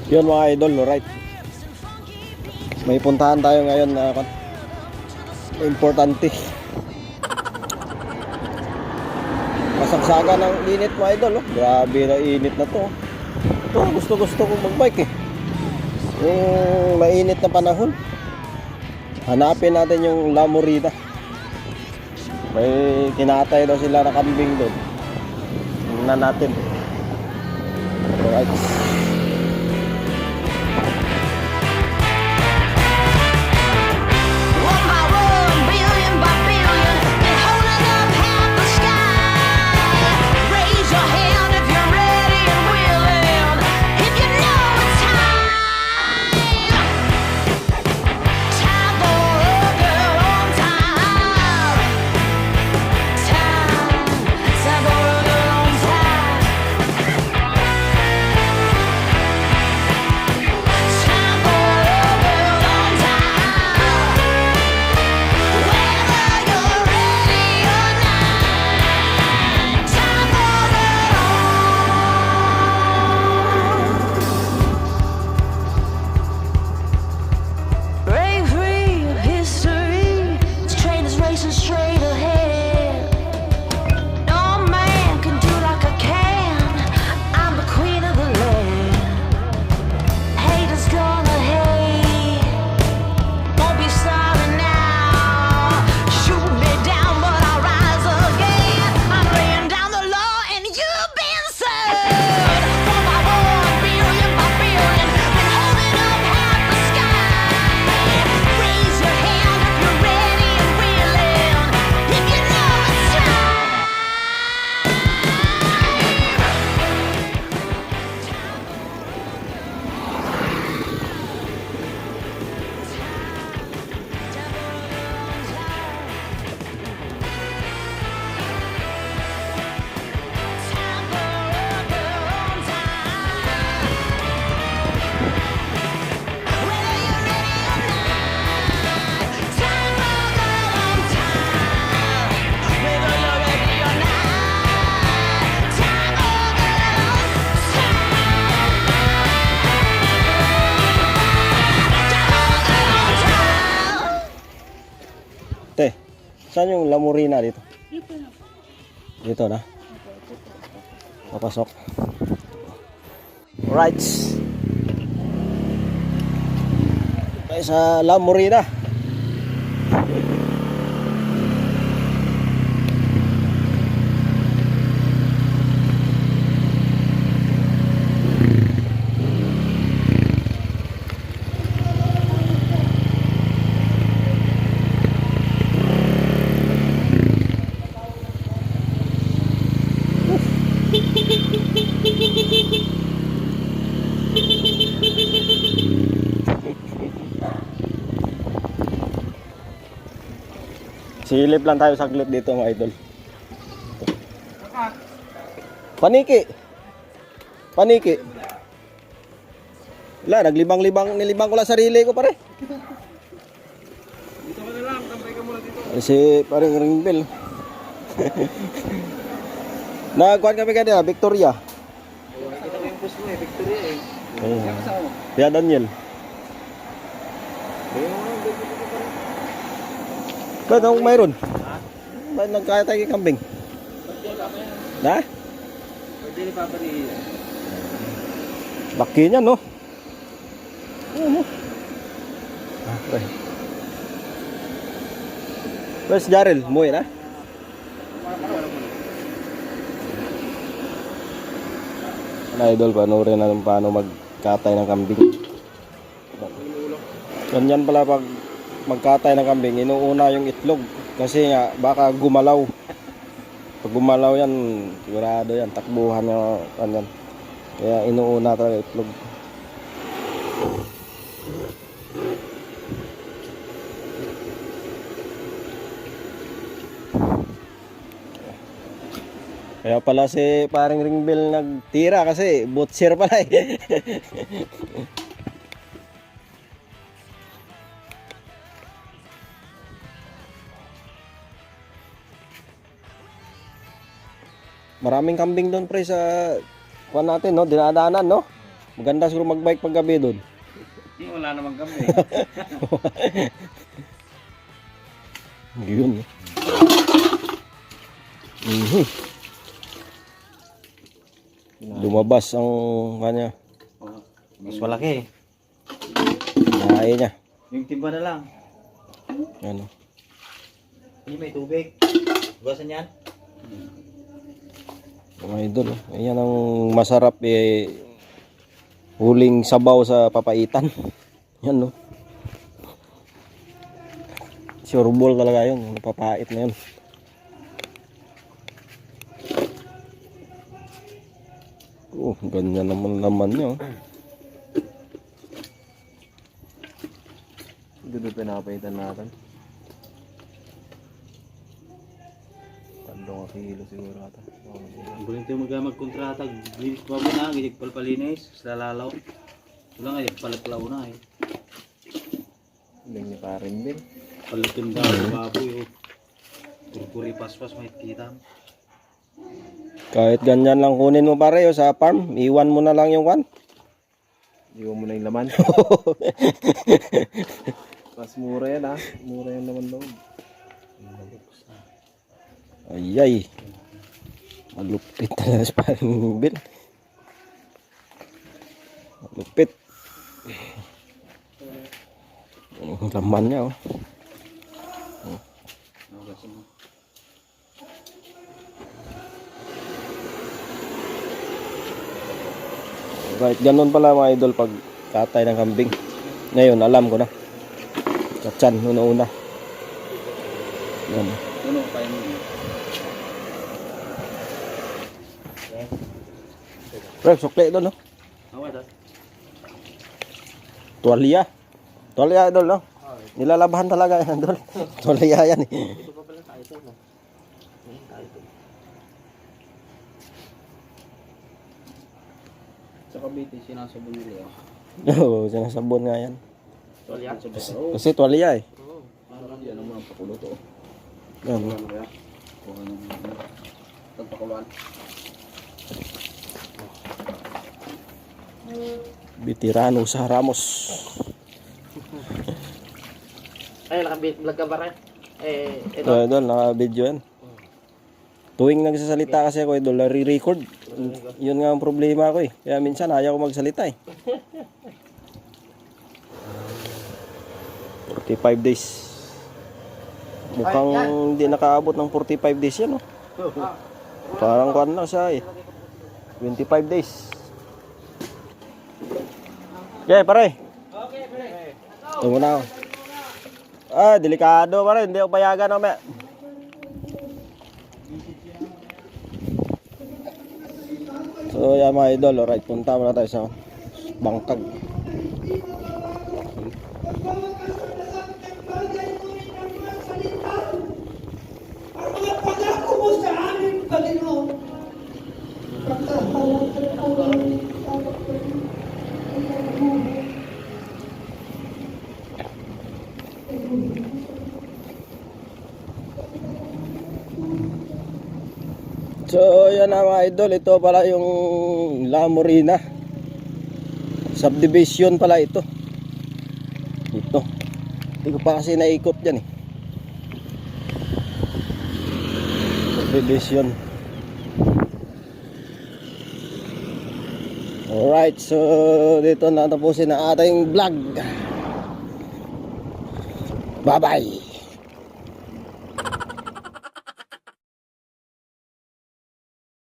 Yun mga idol, alright. May puntahan tayo ngayon na importante. Masagsaga ng init mga idol, oh. Grabe na init na to. Ito, gusto kong magbike eh. Yung mainit na panahon. Hanapin natin yung La Morida. May kinatay daw sila na kambing doon. Tingnan natin. Alright. Te, saan yung La Morina dito? Dito na. Dito na? Papasok. Alright. Tayo sa La Morina. Silip lang tayo saglit dito mga idol. Paniki. Paniki. Wala, nilibang ko lang sarili ko pare. Dito ka na lang, tambay ka muna dito. Si parang ringbell. Nagkuhan kami kanina, Victoria. Nakita ko yung post mo eh, Victoria eh. Ayun. Siya kasama. Kaya Daniel. Ba't akong mayroon? Ba't nagkaya tayo kay kambing? Na? Pwede ni Papa ni... Laki niya no? Okay. Where's Jarel? Umuwi na? Na idol, panoorin natin paano magkatay ng kambing. Ganyan pala pag magkatay ng kambing, inuuna yung itlog kasi nga baka gumalaw. Pag gumalaw yan, sigurado yan, takbuhan na yan. Kaya inuuna talaga itlog. Kaya pala si paring Ringbell nagtira kasi butcher pala eh. Maraming kambing doon pre sa kuwan natin no, dinadaanan no. Maganda siguro magbike pag gabi doon. Wala namang kami. Yun. Mhm. Lumabas ang kanya. Mas malaki. Nahay niya. Yung timba na lang. Ano. Hindi may tubig. Bukasan yan. Mga idol. Ayan ang masarap huling sabaw sa papaitan. Yan no. Sureball talaga yun. Papait na yun. Oh, ganyan naman nyo. Doon pinapaitan natin. Tandong kilo siguro ata. Buling tayo magkontrata. Linis pa mo na. Gilig palpalinis. Salalaw. Wala nga. Palaglaw na eh. Hindi niya pa rin din. Palitin daw. Baboy. Purpuri paspas. May kita. Kahit ganyan lang kunin mo pare sa farm, iwan mo na lang yung Iwan mo na yung laman. Mas mura yan ha. Mura yan naman loob. Ayay. Malupit talaga sa paring Bill. Malupit. Ang laman niya oh. Right, ganun pala mga idol pag katay ng kambing. Ngayon, alam ko na. Katsan, una-una. Yan. Ano pa yun? Pre, sukli doon, no? Awa ito. Tuwalya. Tuwalya, idol, no? Nilalabahan talaga yan, idol. Tuwalya yan, eh. Ito pa pala tayo ito. Sa Cavite, sinasabon nila. Oo, sinasabon nga yan. Tuwalya? Kasi tuwalya, eh. Oo. Parang yan ang mga pakulo to. Yan. Kuha ng tagpakuluan. Veterano sa Ramos. Ay, naka-vlog ka ba rin? Ito, idol, naka-video yan. Tuwing nagsasalita kasi ako, idol, nare-record. Yun nga ang problema ko, eh. Kaya minsan, ayaw ko magsalita, eh. 45 days. Mukhang hindi nakaabot ng 45 days yan, oh. Parang kuwan lang siya, eh. 25 days. Okay, pare. Okay, pare. Ito muna ako. Delikado pare. Hindi ako payagan namin. So, yan mga idol. Alright, punta muna tayo sa Bangkag. So, yan na mga idol. Ito pala yung La Morena. Subdivision pala ito. Ito. Hindi ko pa kasi naikot dyan, eh. Subdivision. Alright, so dito na tapusin ang ating vlog. Bye-bye.